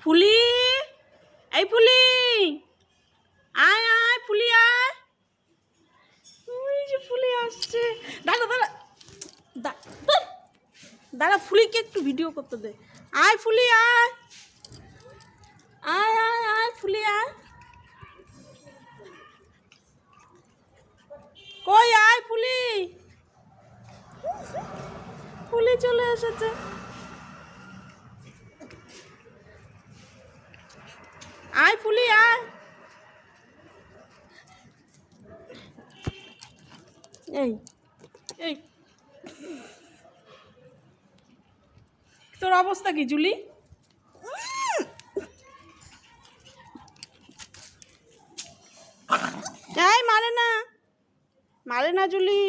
ফুলি, এই ফুলি, আয় আয় ফুলি আয়। ওই যে ফুলি আসছে। দাঁড়া দাঁড়া দাঁড়া, ফুলিকে একটু ভিডিও করতে দে। আয় ফুলি আয়, আয় আয় আয় ফুলি আয়। কই আয় ফুলি, ফুলি চলে এসেছে। আয় ফুলি আয়। এই এই তোর অবস্থা কি জুলি? এই মারে না, মারে না জুলি।